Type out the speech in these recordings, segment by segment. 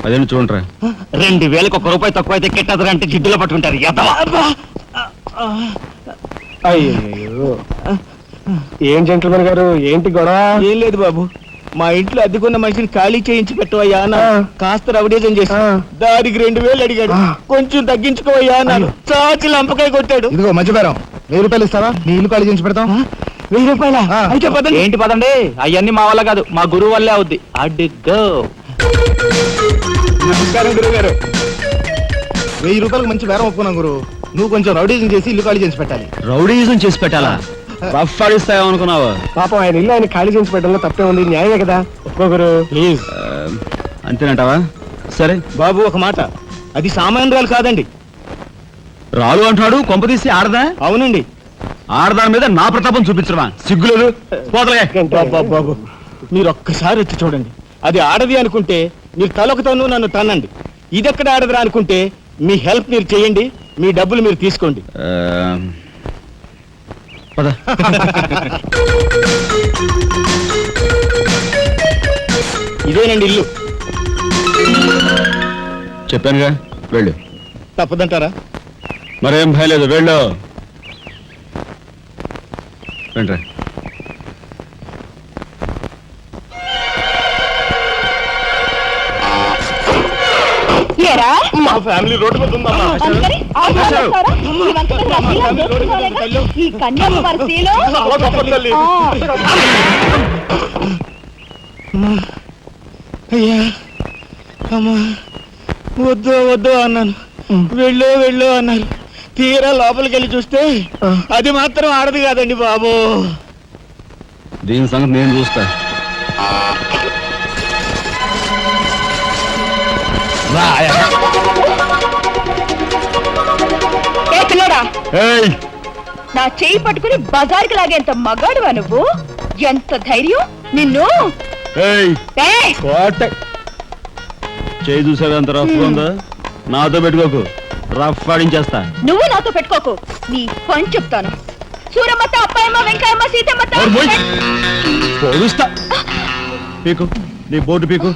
అదేమి చూడరా. 2000కి ₹1 తక్కువ అయితే కిట్టదురా అంటే జిడ్డులో పట్టుకుంటారు. అయ్యో, ఏం జెంట్లమన్ గారు, ఏంటి గొడవ? ఏం లేదు బాబు, మా ఇంట్లో అద్దెకున్న మనిషిని ఖాళీ చేయించి పెట్టవయ్యా అన్న. కాస్త రవిడేజం చేసి దానికి 2000 అడిగాడు. కొంచెం తగ్గించుకోవయ్యా అన్నాను. చాచి లంపకాయ కొట్టాడు. ఇదిగో మధ్య బేరం, 1000 రూపాయలు ఇస్తావా? నీ ఇల్లు ఖాళీ చేయించి పెడతాం. 1000 రూపాయలా? అయితే పదండి. ఏంటి పదండి, అవన్నీ మా వల్ల కాదు, మా గురువు వల్లే అవుద్ది. అడ్డుగో. నమస్కారం గురువు గారు. 1000 రూపాయలకు మంచి బేరం ఒప్పుకున్నాం గురు. నువ్వు కొంచెం రౌడీజం చేసి ఇల్లు ఖాళీ చేసి పెట్టాలి. రౌడీజం చేసి పెట్టాలా? రఫ్ ఆడిస్తాయేమనుకున్నావా? పాపం ఆయన ఇల్లు ఆయన ఖాళీ చేసి పెట్టడంలో తప్పే ఉంది, న్యాయమే కదా. ఒప్పుకో గురు ప్లీజ్. అంతేనంటావా? సరే బాబు, ఒక మాట, అది సామాన్యురాలు కాదండి. రాలు అంటున్నాడు. కొంపదీసి ఆడదా? అవునండి. ఆడదాని మీద నా ప్రతాపం చూపించడమా? సిగ్గులేదు. పోతలే. బాబు, మీరు ఒక్కసారి వచ్చి చూడండి. అది ఆడది అనుకుంటే మీరు తలొక తను నన్ను తన్నండి. ఇదెక్కడ ఆడదురా అనుకుంటే మీ హెల్ప్ మీరు చేయండి, మీ డబ్బులు మీరు తీసుకోండి. పద. ఇదేనండి ఇల్లు. చెప్పానుగా, వెళ్ళు. తప్పదంటారా? మరేం భయం లేదు, వెళ్ళు. రండి. మా ఫ్యామిలీ రోడ్డు మీద ఉందమ్మా. ఈ కన్యాకుమారిలో అయ్యా, అమ్మా, వద్దు వద్దు అన్నాను. వెళ్ళు అన్నారు. తీరా లోపలికి వెళ్ళి చూస్తే అది మాత్రం ఆడదు కాదండి బాబు. దీని సంగతి నేను చూస్తా. నా చెయ్యి పట్టుకుని బజార్కి లాగేంత మగాడువా నువ్వు? ఎంత ధైర్యం నిన్ను! చేయి చూసావా ఎంత రఫ్ ఉందా? నాతో పెట్టుకోకు, రఫ్ ఆడించేస్తా. నువ్వు నాతో పెట్టుకోకు, నీ పని చెప్తాను. సూరమ్మత, అప్పాయమ్మ, వెంకయ్యమ్మ, సీతమ్మత. పొడుస్తా. పీకు, నీ బోర్డు పీకు.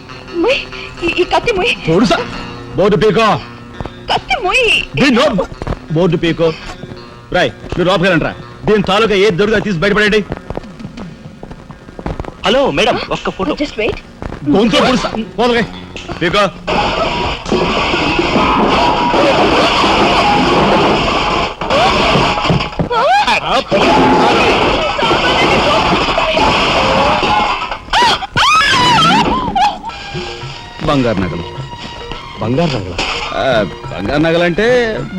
ఈ కత్తి ముయ్. పొడుస్తా. బోర్డు పీకో. కత్తి ముయ్. బోర్డు పీకో. రాయ్, మీరు లోపలికి రండి రా. దీని తాలూకా ఏది దొరుకుతా తీసి బయటపడండి. హలో మేడం, ఒక్క ఫోటో. Just wait. గొంతు పొడుస్తా. పోలకాయ్ పీకో. బంగారు నగలు. బంగారు నగలంటే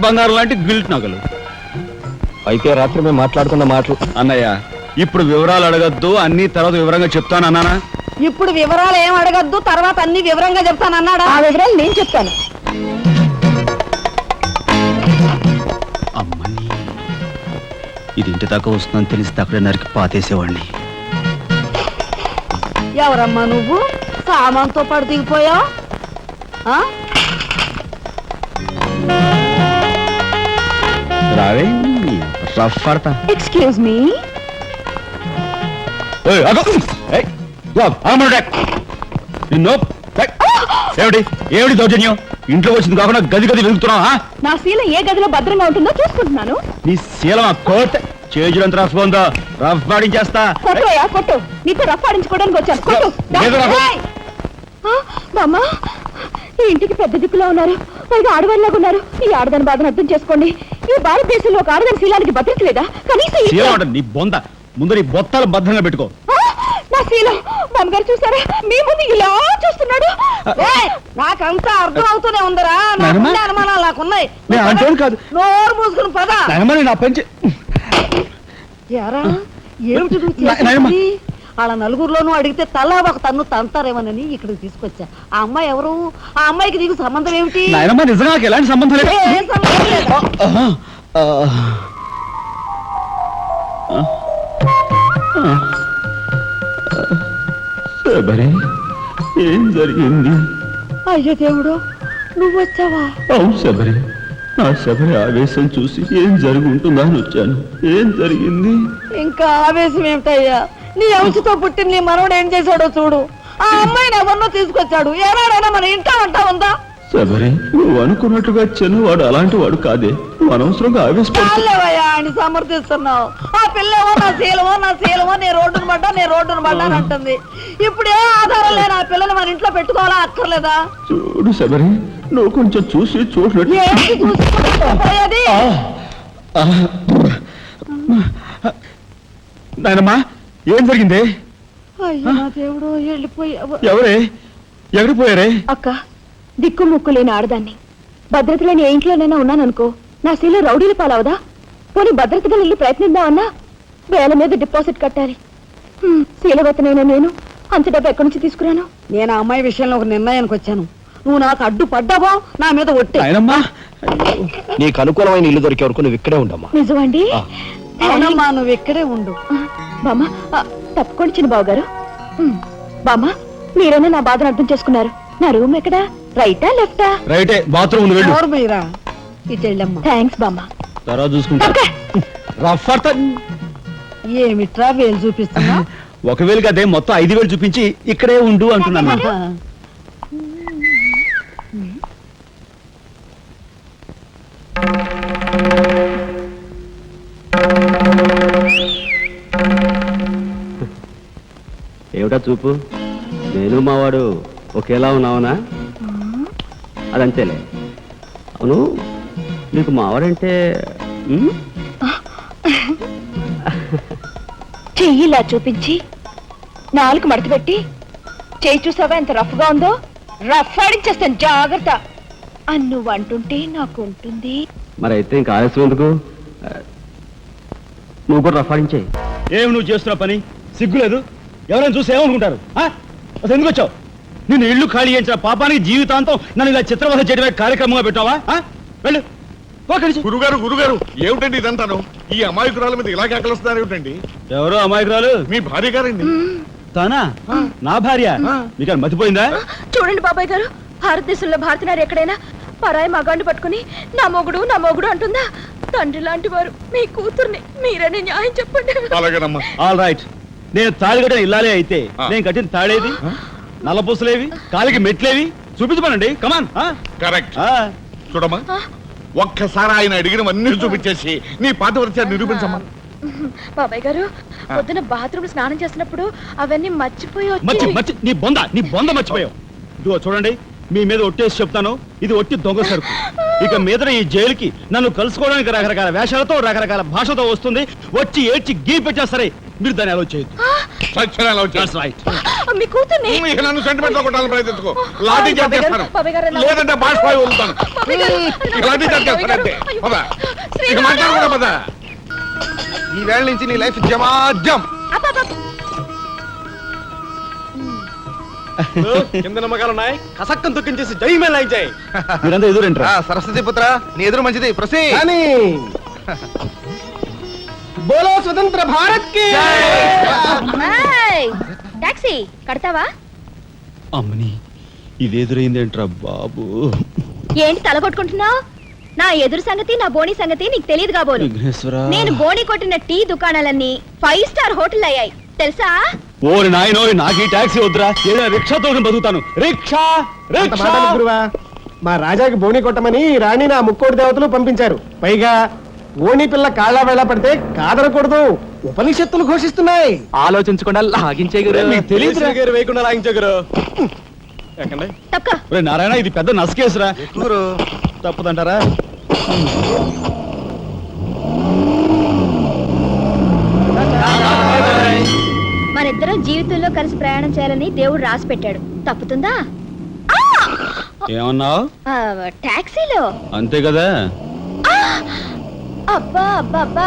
బంగారు లాంటి గిల్ట్ నగలు. అయితే రాత్రి మేము మాట్లాడుకున్న మాటలు. అన్నయ్య, ఇప్పుడు వివరాలు అడగద్దు, అన్ని తర్వాత వివరంగా చెప్తాను అన్నానా? ఇప్పుడు వివరాలు ఏం అడగద్దు, తర్వాత అన్ని వివరంగా చెప్తాను అన్నాడా? ఆ వివరాలు నేను చెప్తాను. అమ్మని, ఇది ఇంటి దాకా వస్తుందని తెలిస్తే అక్కడే నరికి పాతేసేవాడిని. ఎవరమ్మా నువ్వు? సామాన్తో పాటు దిగిపోయా? రావే, రఫ్ ఆడతా. Excuse me. ఏమిటి దౌర్జన్యం? ఇంట్లో వచ్చింది కాకుండా గది వెతుకుతున్నావా? నా శీలం ఏ గదిలో భద్రంగా ఉంటుందో చూసుకుంటున్నాను. నీ శీలం కోట్ చేజులంత రఫ్ ఉందో, రఫ్ ఆడించేస్తా. కొట్టుయా, కొట్టు. నీతో రఫ్ ఆడించుకోవడానికి వచ్చాను. కొట్టు. బామ్మ, ఈ ఇంటికి పెద్ద దిక్కులో ఉన్నారు, పైగా ఆడవాళ్ళలాగా ఉన్నారు. ఈ ఆడదాని బాధను అర్థం చేసుకోండి. ఈ భారతదేశంలో ఒక ఆడదాని శీలానికి భద్రత లేదా? కనీసం నీ బొంద ముందు నీ బొత్తాలు భద్రంగా పెట్టుకో. నా శీలం బామ్మగారు చూసారా? మీ ముందు ఇలా చూస్తున్నాడు. నాకంతా అర్థం అవుతూనే ఉందరా. అనుమానాలు నాకున్నాయి. నోరు మూసుకుని పద. నా పంచి ఏమిటి? వాళ్ళ నలుగురులోనూ అడిగితే తలా ఒక తన్ను తంతారేమోనని ఇక్కడికి తీసుకొచ్చా. ఆ అమ్మాయి ఎవరు? ఆ అమ్మాయికి నీకు సంబంధం ఏమిటి? నిజంగా ఎలాంటి సంబంధం లేదు. ఏం సంబంధం లేదు. ఏం జరిగింది? అయ్యో దేవుడు, నువ్వు వచ్చావా? అవును శబరి, నా శబరి ఆవేశం చూసి ఏం జరుగుంటుందా అని వచ్చాను. ఏం జరిగింది? ఇంకా ఆవేశం ఏమిటయ్యా? నీ అంశతో పుట్టిన నీ మనవడు ఏం చేశాడో చూడు. ఆ అమ్మాయిని ఎవరినో తీసుకొచ్చాడు. ఏనాడైనా మన ఇంటా అంటా ఉందా? శబరి, నువ్వు అనుకున్నట్టుగా చిన్నవాడు అలాంటి వాడు కాదే. నువ్వు అనవసరంగా ఆవేశపడు. చాలేవయ్యా అని సమర్థిస్తున్నావు. ఆ పిల్లేమో నా శీలమో నేను రోడ్డును పడ్డా అంటుంది. ఇప్పుడు ఏ ఆధారం లేని ఆ పిల్లని మన ఇంట్లో పెట్టుకోవాలా అక్కర్లేదా? చూడు శబరి, నువ్వు కొంచెం చూసి చూడలేదు. ఏంటి చూసుకోపోయేది? నాయనమ్మా, ఏం జరిగింది? అయ్యో నా దేవుడు, వెళ్ళిపోయావు. ఎవరే? ఎక్కడికి పోయారే? అక్క, దిక్కు ముక్కు లేని ఆడదాన్ని, భద్రత లేని ఏ ఇంట్లోనైనా ఉన్నాననుకో, నా శీల రౌడీలు పాలవదా? పోనీ భద్రతగా ఇల్లు ప్రయత్నిద్దామన్నా వేల మీద డిపాజిట్ కట్టాలి. శీలవతనైనా నేను అంత డబ్బు ఎక్కడి నుంచి తీసుకురాను? నేను ఆ అమ్మాయి విషయంలో ఒక నిర్ణయానికి వచ్చాను. నువ్వు నాకు అడ్డు పడ్డావో నా మీద ఒట్టే. నాయనమ్మా, నీకు అనుకూలమైన ఇల్లు దొరికే వరకు నువ్వు ఇక్కడే ఉండమ్మా. నిజమండి? అవునమ్మా, నువ్వు ఇక్కడే ఉండు. బామ్మ, తప్పుకోండి చిన్న బాబు గారు. బామ్మ, మీరైనా నా బాధను అర్థం చేసుకున్నారు. నా రూమ్ ఎక్కడా? రైటా లెఫ్టా? రైటే, బాత్రూమ్ వెళ్ళు. ఎవరు మీరా? ఇటు వెళ్ళమ్మా. థ్యాంక్స్ బామ్మ. తర్వాత చూసుకుంటా. రఫ్ ఏమిట్రా వేలు చూపిస్తున్నా? ఒకవేళ కదే మొత్తం 5,000 చూపించి ఇక్కడే ఉండు అంటున్నాను. ఏమిటా చూపు? నేను మావాడు ఒకేలా ఉన్నావునా? అదంతేలే. అవును, నీకు మావాడంటే చెయ్యిలా చూపించి నాలుగు మడత పెట్టి, చెయ్యి చూసావా ఎంత రఫ్ గా ఉందో? రఫ్ ఆడించేస్తాను, జాగ్రత్త. నువ్వు అంటుంటే నాకు ఉంటుంది. మరి అయితే ఇంకా ఆలస్యం ఎందుకు? నువ్వు కూడా రఫాడించేయి. ఏమి నువ్వు చేస్తున్న పని? సిగ్గులేదు? ఎవరైనా చూసి ఏమనుకుంటారు? అసలు ఎందుకు వచ్చావు? నిన్ను ఇల్లు ఖాళీ చేయించిన పాపానికి జీవితాంతం నన్ను ఇలా చిత్రవధ చేయడమే కార్యక్రమంగా పెట్టావా? వెళ్ళు. గురుగారు ఏమిటండి ఇదంతాను? ఈ అమాయకురాల మీద ఇలా కేకలుస్తున్నారు ఏమిటండి? ఎవరు అమాయకురాలు? మీ భార్య గారండి. తానా? నా భార్య? మీకు మతిపోయిందా? చూడండి బాబాయ్ గారు, భారతదేశంలో భారతీయులు ఎక్కడైనా పరాయి మగాండి పట్టుకుని నా మొగుడు అంటుందా? తండ్రి లాంటి వారు మీ కూతుర్ని మీరనే న్యాయం చెప్పండి. అలాగేనమ్మా. All right. నేను తాళి కట్టిన ఇల్లాలే అయితే నేను కట్టిన తాళేది, నల్లపూసలేవి, కాలికి మెట్లేవి చూపించమనండి. కమాన్. కరెక్ట్. చూడమ్మా, ఒక్కసారి ఆయన అడిగినవన్నీ చూపించేసి నీ పాతివ్రత్యాన్ని నిరూపించమ్మా. బాబాయ్ గారు, పొద్దున బాత్రూమ్ స్నానం చేసినప్పుడు అవన్నీ మర్చిపోయి నీ బొంద మర్చిపోయావు. ఇదిగో చూడండి, మీ మీద ఒట్టేసి చెప్తాను, ఇది ఒట్టి దొంగ సరుకు. ఇక మీద ఈ జైలుకి నన్ను కలుసుకోవడానికి రకరకాల వేషాలతో రకరకాల భాషతో వస్తుంది. వచ్చి ఏడ్చి గీ పెట్టా సరే, మీరు దాన్ని అలో చేయొద్దు. మీ కూతుర్ని నన్ను సెంటిమెంట్ లో కొట్టాలని ప్రయత్నించుకో. లాఠీ చార్జ్ చేస్తాను, లేదంటే బాష్పాయి వదులుతాను. లాఠీ చార్జ్ చేస్తానంటే ఇక మాట్లాడకూడదు పద. ఈ వేళ నుంచి నీ లైఫ్ జమాజం. కింద నమ్మకాలు ఉన్నాయి, కసక్కం తొక్కించేసి జైమేలా చేయి. మీరంతా ఎదురేంట్రా? సరస్వతి పుత్ర, నీ ఎదురు మంచిది. ప్రసీ బోలో స్వతంత్ర భారత్ కి టాక్సీ కడతావా? అమ్మని, ఇది ఎదురైందేంట్రా బాబు? ఏంటి తల కొట్టుకుంటున్నావు? నా ఎదురు సంగతి, నా బోని సంగతి నీకు తెలియదు కాబోలు. నేను బోని కొట్టిన టీ దుకాణాలన్నీ 5 స్టార్ హోటల్ అయ్యాయి తెలుసా? ఓరి నాయనో, నాకు ఈ టాక్సీ వద్దురా. ఏదైనా రిక్షాతో బతుకుతాను. రిక్షా గురువా, మా రాజాకి బోని కొట్టమని రాణి నా ముక్కోటి దేవతలు పంపించారు. పైగా ఓణి పిల్ల కాళ్ళ వేళ పడితే కాదనకూడదు, ఉపనిషత్తులు ఘోషిస్తున్నాయి. ఆలోచించకుండా లాగించే మీకు తెలియదు. వేయకుండా లాగించగరు. నారాయణ, ఇది పెద్ద నసకేసురా. తప్పదంటారా? మనిద్దరం జీవితంలో కలిసి ప్రయాణం చేయాలని దేవుడు రాసి పెట్టాడు. తప్పుతుందా? ఏమన్నావు? టాక్సీలో అంతే కదా. అబ్బా అబ్బా అబ్బా,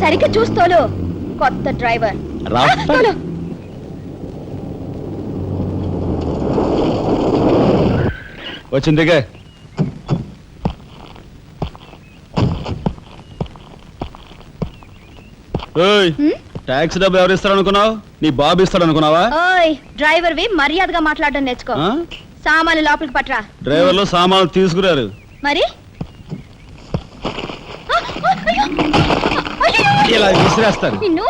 సరిగ్గా చూస్తోలు. కొత్త డ్రైవర్ వచ్చిందిగా. టాక్సీ డబ్బు ఎవరు ఇస్తారు అనుకున్నావు? నీ బాబు ఇస్తాడు అనుకున్నావా? ఓయ్ డ్రైవర్ వి మర్యాదగా మాట్లాడడం నేర్చుకో. సామాన్లు లోపలికి పట్రా. డ్రైవర్లు సామాన్లు తీసుకురారు. మరి ఇలా విసిరేస్తారు. నిన్ను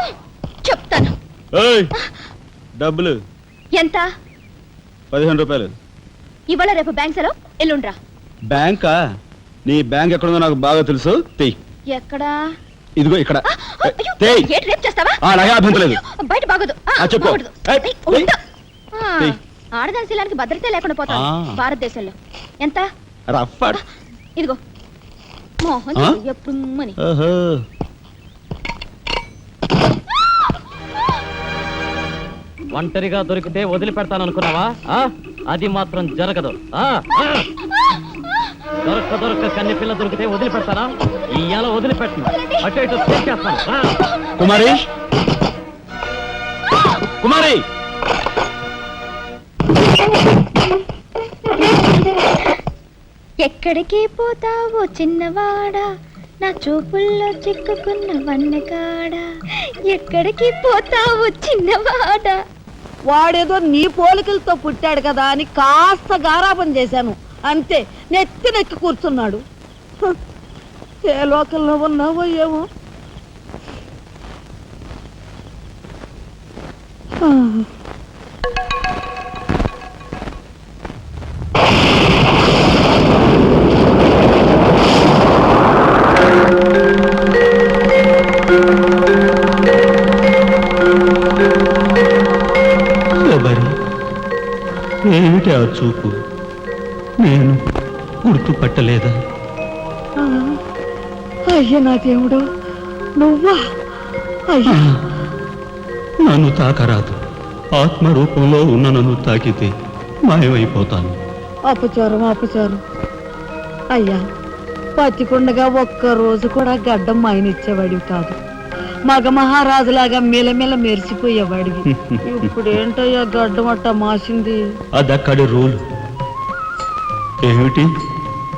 చెప్తాను. డబ్బులు ఎంత? 15 రూపాయలు. ఇవాళ రేపు బ్యాంక్ సెలవు, ఎల్లుండ్రా. బ్యాంకా? నీ బ్యాంక్ ఎక్కడుందో నాకు బాగా తెలుసు. తెయ్. ఎక్కడా? ఇదిగో ఇక్కడ. అయ్యో, తెయ్. ఏంటి రేపు చేస్తావా? అలాగే అభ్యంతరం లేదు. బయట బాగోదు. చెప్పు. బాగోదు. ఏయ్, ఏయ్, తెయ్. ఉండు. తెయ్. ఆడదాని శీలానికి భద్రత లేకుండా పోతాం భారతదేశంలో. ఎంత? రఫ్ ఆడు. ఇదిగో మోహన్ ఎప్పుడు మని. ఓహో. ఒంటరిగా దొరికితే వదిలిపెడతాను అనుకున్నావా? అది మాత్రం జరగదు. దొరక్క కన్ని పిల్ల దొరికితే వదిలిపెడతానా? ఇయ్యాల వదిలిపెట్టను. అటు ఇటు చేస్తాను. కుమారి, కుమారి, ఎక్కడికి పోతావో చిన్నవాడా, నా చూపుల్లో చిక్కుకున్న వన్నకాడా. ఎక్కడికి పోతావో చిన్నవాడా. వాడేదో నీ పోలికలతో పుట్టాడు కదా అని కాస్త గారాబం చేశాను అంతే. నెత్తి కూర్చున్నాడు. హ, ఏ లోకంలో ఉన్నావో ఏమో. ఆ. ఏమిటి ఆ చూపు? నేను గుర్తుపట్టలేదా? అయ్యా నా దేవుడు, నువ్వా? అయ్యా, నన్ను తాకరాదు. ఆత్మ రూపంలో ఉన్న నన్ను తాకితే మాయమైపోతాను. అపచారం అపచారం. అయ్యా, బతికుండగా ఒక్క రోజు కూడా గడ్డం మాయనిచ్చేవాడివి కాదు. మగ మహారాజులాగా మెలమెల మెరిసిపోయేవాడివి. ఇప్పుడు ఏంటయ్యా గడ్డం అట్ట మాసింది? అదక్కడి రూలు. ఏమిటి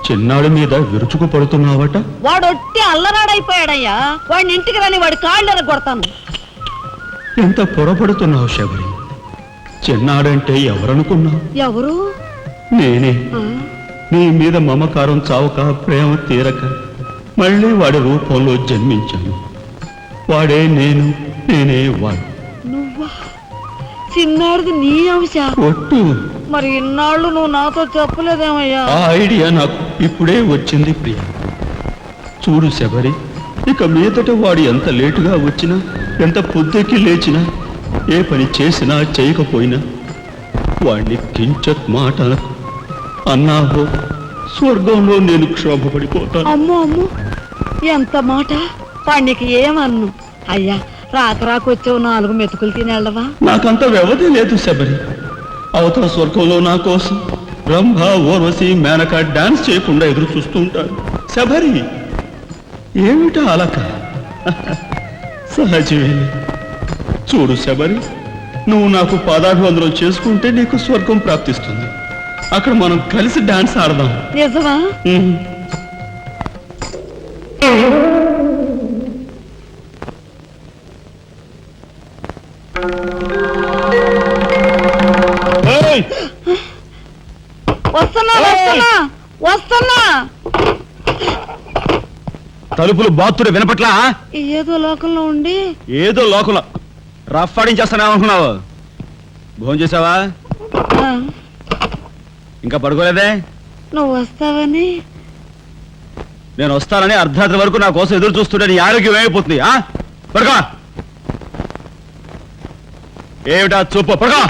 చిన్నాడు మీద విరుచుకు పడుతున్నావట? వాడొట్టి అల్లరాడైపోయాడయ్యా. వాడిని ఇంటికి రాని వాడి కాళ్ళని కొడతాను. ఎంత పొరపడుతున్నావు శబరి? చిన్నాడంటే ఎవరనుకున్నావు? ఎవరు? నేనే. నీ మీద మమకారం చావక, ప్రేమ తీరక మళ్ళీ వాడి రూపంలో జన్మించాను. వాడే నేను, నేనే వాడు. నువ్వా? చిన్నాడిది నీ అంశ? ఒట్టు. మరి ఇన్నాళ్ళు నువ్వు నాతో చెప్పలేదేమయ్యా? ఆ ఐడియా నాకు ఇప్పుడే వచ్చింది ప్రియ. చూడు శబరి, ఇక మీదట వాడు ఎంత లేటుగా వచ్చినా, ఎంత పొద్దుకి లేచినా, ఏ పని చేసినా చేయకపోయినా వాడిని కించత్ మాట అనకు. అన్నాహో స్వర్గంలో నేను క్షోభపడిపోతాను. అమ్మో అమ్మో, ఎంత మాట! వాడికి ఏమన్ను? అయ్యా, రాకొచ్చావు 4 మెతుకులు తినేళ్ళవా? నాకంత వ్యవధి లేదు శబరి. అవతల స్వర్గంలో నా కోసం రంభ, ఊర్వశి, మేనక డాన్స్ చేయకుండా ఎదురు చూస్తూ ఉంటారు. శబరి, ఏమిటా అలక? సహజమే. చూడు శబరి, నువ్వు నాకు పాదాభివందనం చేసుకుంటే నీకు స్వర్గం ప్రాప్తిస్తుంది. అక్కడ మనం కలిసి డాన్స్ ఆడదాం. నిజమా? వస్తున్నా వస్తున్నా వస్తున్నా. తలుపులు బాత్తుడు వినపట్లా? ఏదో లోకంలో ఉండి ఏదో లోకంలో రఫ్ ఆడించేస్తానేమనుకున్నావు? భోజనం చేసావా? ఇంకా పడుకోలేదే? నువ్వు వస్తావని. నేను వస్తానని అర్ధరాత్రి వరకు నా కోసం ఎదురు చూస్తుంటే నీ ఆరోగ్యం ఏమైపోతుంది? పడుకో. ఏమిటా చూపు? పడుకో.